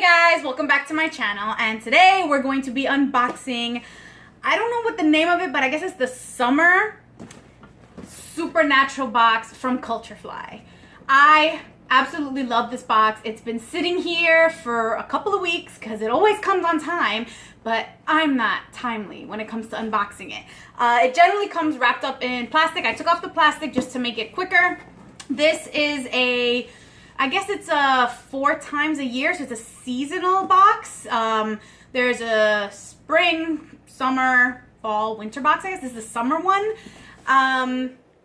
guys, welcome back to my channel, and today we're going to be unboxing, I don't know what the name of it, but I guess it's the Summer Supernatural box from Culturefly. I absolutely love this box. It's been sitting here for a couple of weeks because it always comes on time, but I'm not timely when it comes to unboxing it. It generally comes wrapped up in plastic. I took off the plastic just to make it quicker. This is I guess it's 4 times a year, so it's a seasonal box. There's a spring, summer, fall, winter box. I guess this is the summer one.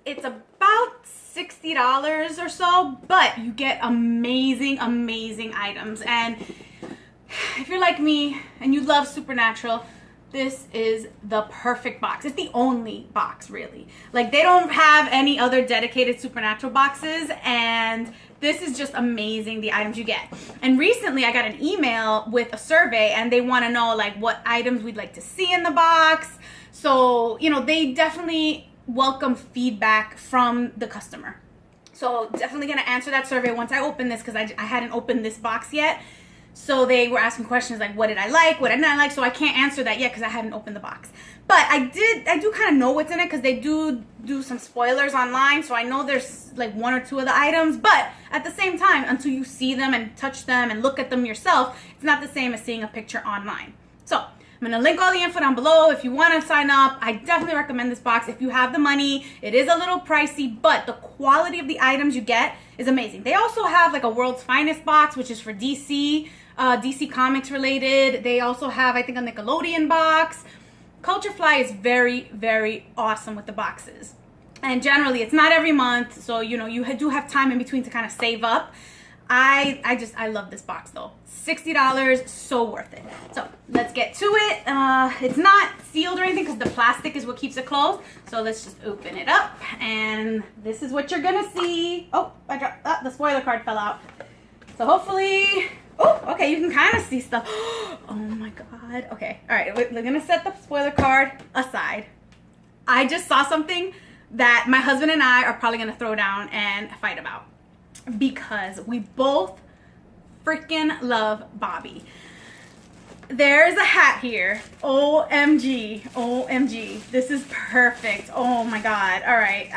It's about $60 or so, but you get amazing items. And if you're like me and you love Supernatural, this is the perfect box. It's the only box, really. Like, they don't have any other dedicated Supernatural boxes, and this is just amazing, the items you get. And recently I got an email with a survey, and they want to know like what items we'd like to see in the box. So, you know, they definitely welcome feedback from the customer. So definitely going to answer that survey once I open this, because I hadn't opened this box yet. So they were asking questions like, what did I like, what did I not like? So I can't answer that yet because I hadn't opened the box. But I do kind of know what's in it because they do some spoilers online. So I know there's like 1 or 2 of the items. But at the same time, until you see them and touch them and look at them yourself, it's not the same as seeing a picture online. So I'm going to link all the info down below. If you want to sign up, I definitely recommend this box. If you have the money, it is a little pricey, but the quality of the items you get is amazing. They also have like a World's Finest box, which is for DC Comics related. They also have, I think, a Nickelodeon box. Culturefly is very awesome with the boxes. And generally, it's not every month, so you know, you do have time in between to kind of save up. I love this box though. $60, so worth it. So let's get to it. It's not sealed or anything because the plastic is what keeps it closed. So let's just open it up, and this is what you're gonna see. Oh, I dropped the spoiler card fell out. So hopefully, oh, okay, you can kind of see stuff. Oh my god. Okay, all right, we're gonna set the spoiler card aside. I just saw something that my husband and I are probably gonna throw down and fight about, because we both freaking love Bobby. There's a hat here. OMG. This is perfect. Oh my god. All right.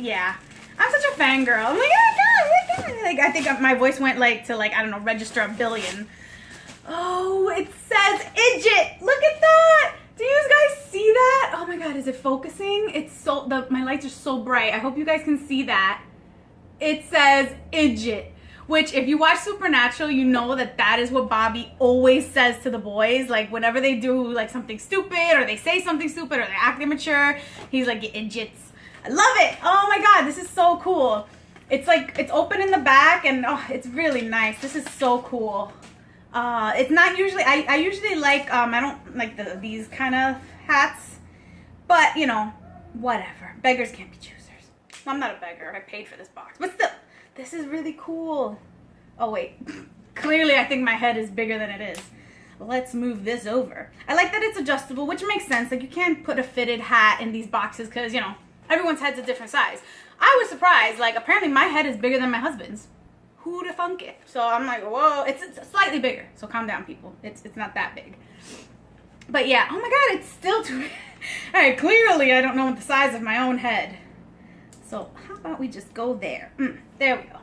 Yeah. I'm such a fangirl. I'm like, oh my god. Like, I think my voice went like to like, I don't know, register 1 billion. Oh, it says Idget. Look at that. Do you guys see that? Oh my god, is it focusing? It's so, my lights are so bright. I hope you guys can see that. It says Idget, which if you watch Supernatural, you know that is what Bobby always says to the boys. Like, whenever they do like something stupid, or they say something stupid, or they act immature, he's like, you idiots. I love it. Oh my god, this is so cool. It's like, it's open in the back, and oh, it's really nice. This is so cool. It's not usually, I usually like, I don't like these kind of hats, but you know, whatever. Beggars can't be choosers. Well, I'm not a beggar. I paid for this box, but still, this is really cool. Oh wait, clearly I think my head is bigger than it is. Let's move this over. I like that it's adjustable, which makes sense. Like, you can't put a fitted hat in these boxes because, you know, everyone's head's a different size. I was surprised. Like, apparently my head is bigger than my husband's. Who'd have thunk it? So I'm like, whoa, it's slightly bigger. So calm down, people. It's not that big. But yeah, oh my god, it's still too big. All right, clearly I don't know the size of my own head. So how about we just go there? There we go.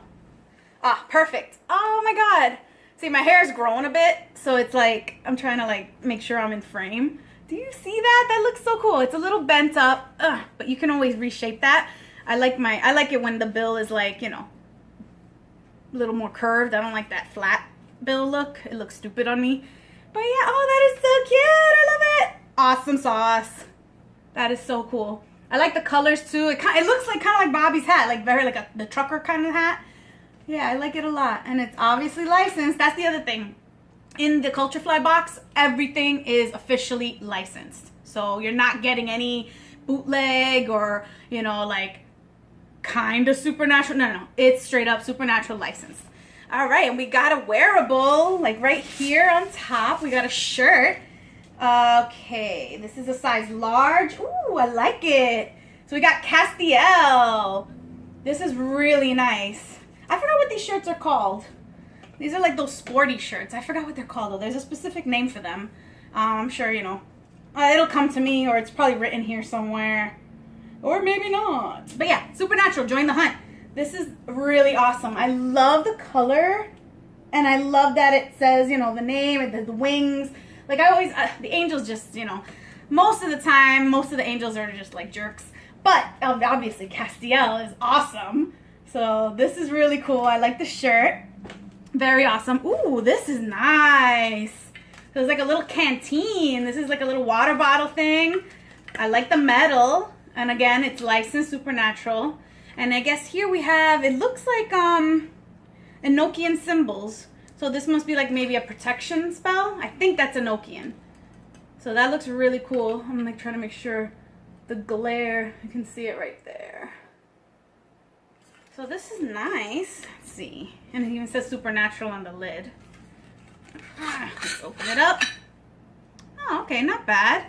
Ah, perfect. Oh my god. See, my hair's growing a bit, so it's like I'm trying to like make sure I'm in frame. Do you see that? That looks so cool. It's a little bent up, but you can always reshape that. I like it when the bill is like, you know, a little more curved. I don't like that flat bill look. It looks stupid on me. But yeah, oh, that is so cute. I love it. Awesome sauce. That is so cool. I like the colors too. It looks like kind of like Bobby's hat, like very like the trucker kind of hat. Yeah, I like it a lot, and it's obviously licensed. That's the other thing. In the Culturefly box, everything is officially licensed. So you're not getting any bootleg or, you know, like kind of Supernatural. No. It's straight up Supernatural licensed. All right, and we got a wearable, like right here on top. We got a shirt. Okay, this is a size large. Ooh, I like it. So we got Castiel. This is really nice. I forgot what these shirts are called. These are like those sporty shirts. I forgot what they're called though. There's a specific name for them. I'm sure, you know, it'll come to me, or it's probably written here somewhere. Or maybe not. But yeah, Supernatural, join the hunt. This is really awesome. I love the color. And I love that it says, you know, the name and the wings. Like I always, the angels just, you know, most of the time, most of the angels are just like jerks. But obviously Castiel is awesome. So this is really cool. I like the shirt. Very awesome. Ooh, this is nice. So it's like a little canteen. This is like a little water bottle thing. I like the metal. And again, it's licensed Supernatural. And I guess here we have, it looks like Enochian symbols. So this must be like maybe a protection spell. I think that's Enochian. So that looks really cool. I'm like trying to make sure the glare, you can see it right there. So this is nice. Let's see. And it even says Supernatural on the lid. Let's open it up. Oh, okay, not bad.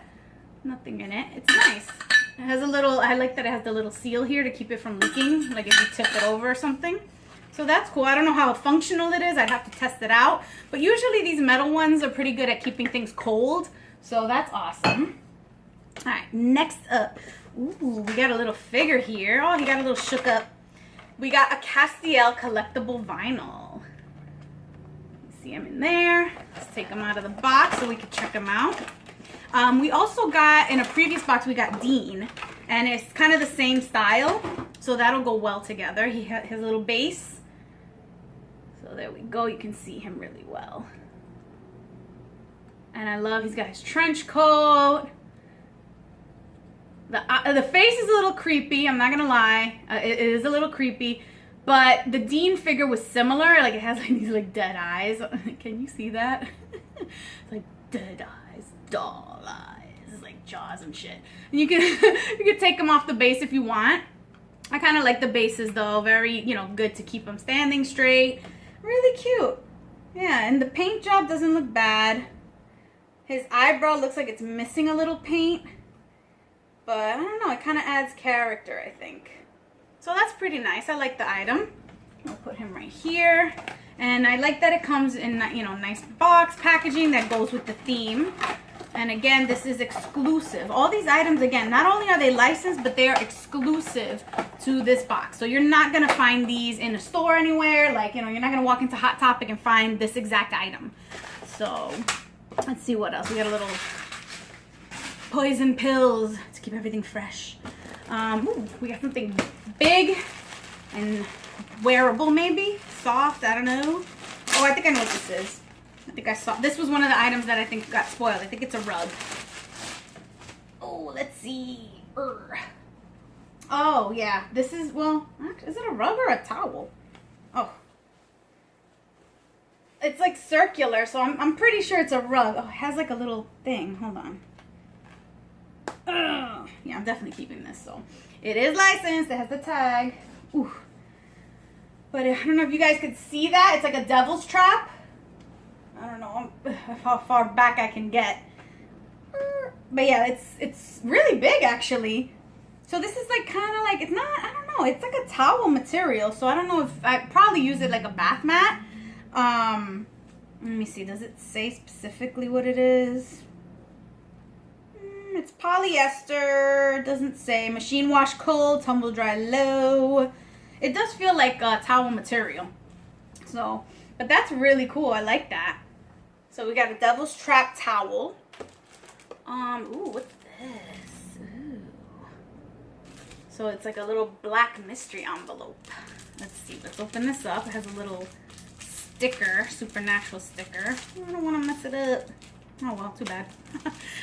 Nothing in it. It's nice. It has a little, I like that it has the little seal here to keep it from leaking, like if you tip it over or something. So that's cool. I don't know how functional it is. I'd have to test it out. But usually these metal ones are pretty good at keeping things cold. So that's awesome. All right, next up. Ooh, we got a little figure here. Oh, he got a little shook up. We got a Castiel collectible vinyl. See him in there. Let's take him out of the box so we can check him out. We also got, in a previous box, we got Dean. And it's kind of the same style. So that'll go well together. He has a little base. So there we go. You can see him really well. And I love, he's got his trench coat. The face is a little creepy. I'm not going to lie. It is a little creepy. But the Dean figure was similar. Like it has like these like dead eyes. Can you see that? It's like dead eyes, doll eyes. It's like jaws and shit. And you can you can take them off the base if you want. I kind of like the bases though. Very, you know, good to keep them standing straight. Really cute. Yeah, and the paint job doesn't look bad. His eyebrow looks like it's missing a little paint. But I don't know, it kind of adds character, I think. So that's pretty nice. I like the item. I'll put him right here. And I like that it comes in, you know, nice box packaging that goes with the theme. And again, this is exclusive. All these items, again, not only are they licensed, but they are exclusive to this box. So you're not going to find these in a store anywhere. Like, you know, you're not going to walk into Hot Topic and find this exact item. So let's see what else. We got a little poison pills to keep everything fresh. Ooh, we got something big and wearable, maybe soft. I don't know. Oh, I think I know what this is. I think I saw this was one of the items that I think got spoiled. I think it's a rug. Oh, let's see. Oh yeah, this is, well, is it a rug or a towel? Oh, it's like circular, so I'm pretty sure it's a rug. Oh, it has like a little thing. Hold on. Yeah, I'm definitely keeping this. So it is licensed. It has the tag. Ooh. But I don't know if you guys could see that. It's like a devil's trap. I don't know how far back I can get. But yeah, it's really big actually. So this is like kind of like, it's not, I don't know. It's like a towel material. So I don't know if I probably use it like a bath mat. Let me see. Does it say specifically what it is? It's polyester. It doesn't say. Machine wash cold, tumble dry low. It does feel like a towel material. So, but that's really cool. I like that. So we got a devil's trap towel. Ooh, what's this? Ooh. So it's like a little black mystery envelope. Let's see. Let's open this up. It has a little sticker, Supernatural sticker. I don't want to mess it up. Oh well, too bad.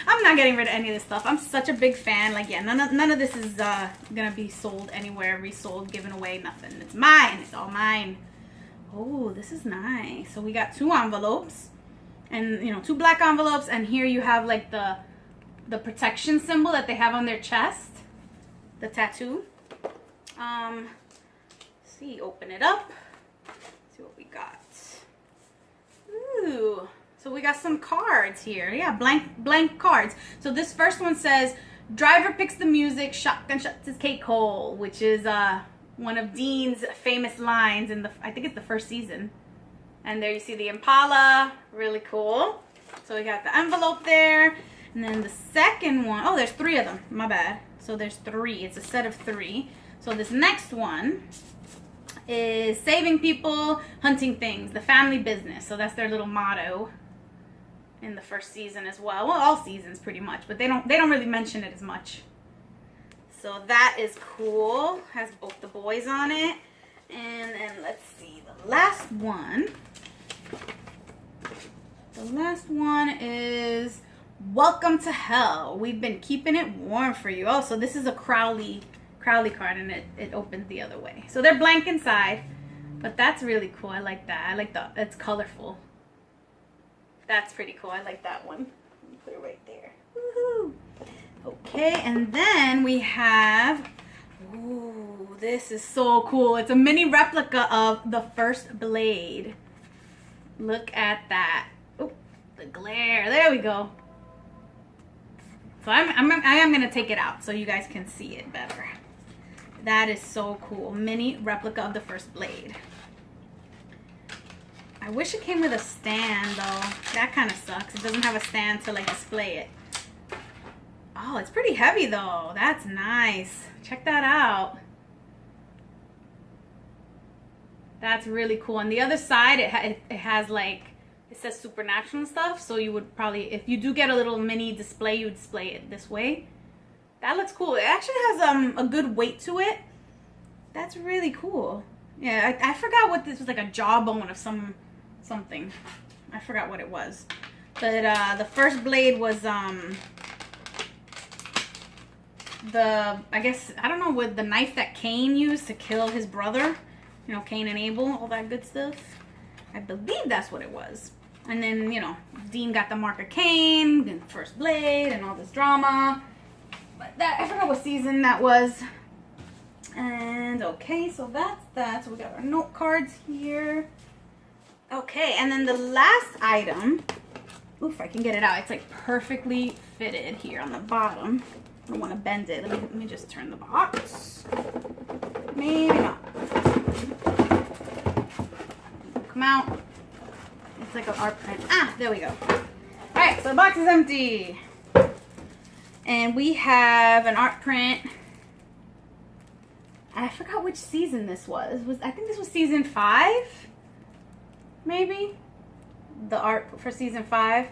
I'm not getting rid of any of this stuff. I'm such a big fan. Like, yeah, none of this is gonna be sold anywhere, resold, given away, nothing. It's mine. It's all mine. Oh, this is nice. So we got 2 envelopes, and you know, 2 black envelopes, and here you have like the protection symbol that they have on their chest, the tattoo. See, open it up. See what we got. Ooh. So we got some cards here. Yeah, blank cards. So this first one says, driver picks the music, shotgun shuts his cake hole, which is one of Dean's famous lines in I think it's the first season. And there you see the Impala, really cool. So we got the envelope there. And then the second one, oh, there's 3 of them, my bad. So there's 3, it's a set of 3. So this next one is saving people, hunting things, the family business. So that's their little motto in the first season as well. Well, all seasons pretty much, but they don't really mention it as much. So that is cool. Has both the boys on it. And then let's see, the last one. The last one is Welcome to Hell. We've been keeping it warm for you. Oh, so this is a Crowley card, and it opens the other way. So they're blank inside, but that's really cool. I like that. I like it's colorful. That's pretty cool. I like that one. Let me put it right there. Woohoo! Okay, and then we have, ooh, this is so cool. It's a mini replica of the first blade. Look at that. Oh, the glare. There we go. So I am going to take it out so you guys can see it better. That is so cool. Mini replica of the first blade. I wish it came with a stand though. That kind of sucks. It doesn't have a stand to like display it. Oh, it's pretty heavy though. That's nice. Check that out. That's really cool. On the other side, it has like, it says supernatural and stuff. So you would probably, if you do get a little mini display, you would display it this way. That looks cool. It actually has a good weight to it. That's really cool. Yeah, I forgot what this was, like a jawbone of something. I forgot what it was. But the first blade was I guess, I don't know, with the knife that Cain used to kill his brother. You know, Cain and Abel, all that good stuff. I believe that's what it was. And then, you know, Dean got the mark of Cain, and first blade, and all this drama. But that, I forgot what season that was. And okay, so that's that. So we got our note cards here. Okay, and then the last item. Oof, I can get it out. It's like perfectly fitted here on the bottom. I don't want to bend it. Let me just turn the box. Maybe not. Come out. It's like an art print. Ah, there we go. Alright, so the box is empty. And we have an art print. I forgot which season this was. I think this was season 5? Maybe? The art for season 5?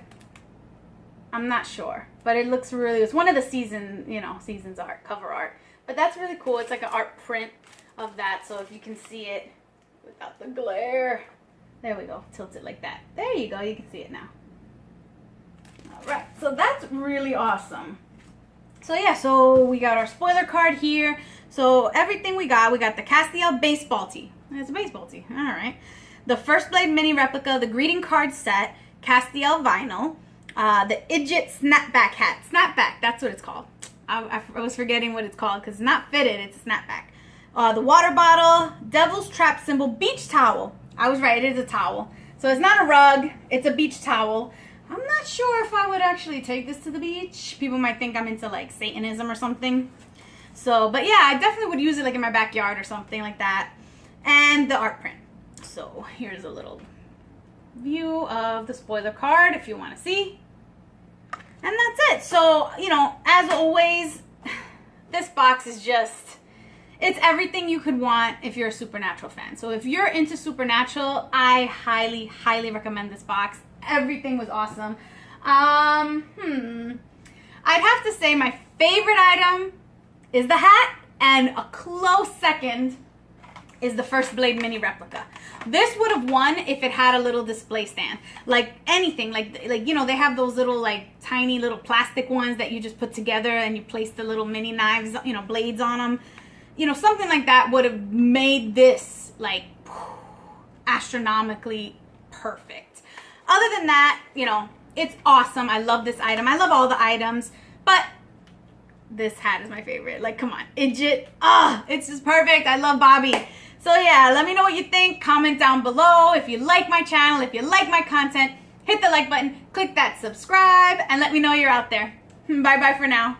I'm not sure. But it looks really, it's one of the season's art, cover art. But that's really cool. It's like an art print of that. So if you can see it without the glare. There we go. Tilt it like that. There you go. You can see it now. Alright. So that's really awesome. So yeah, so we got our spoiler card here. So everything we got the Castiel baseball tee. It's a baseball tee. Alright. The First Blade mini replica, the greeting card set, Castiel vinyl, the Idjit snapback hat. Snapback, that's what it's called. I was forgetting what it's called because it's not fitted, it's a snapback. The water bottle, Devil's Trap symbol, beach towel. I was right, it is a towel. So it's not a rug, it's a beach towel. I'm not sure if I would actually take this to the beach. People might think I'm into like Satanism or something. So, but yeah, I definitely would use it like in my backyard or something like that. And the art print. So here's a little view of the spoiler card if you want to see. And that's it. So, you know, as always, this box is just, it's everything you could want if you're a Supernatural fan. So if you're into Supernatural, I highly, highly recommend this box. Everything was awesome. I'd have to say my favorite item is the hat, and a close second is the First Blade mini replica. This would have won if it had a little display stand. Like anything, like you know, they have those little like tiny little plastic ones that you just put together and you place the little mini knives, you know, blades on them. You know, something like that would have made this like astronomically perfect. Other than that, you know, it's awesome. I love this item. I love all the items, but this hat is my favorite. Like, come on, Idjit. It's just perfect. I love Bobby. So yeah, let me know what you think. Comment down below. If you like my channel, if you like my content, hit the like button, click that subscribe, and let me know you're out there. Bye-bye for now.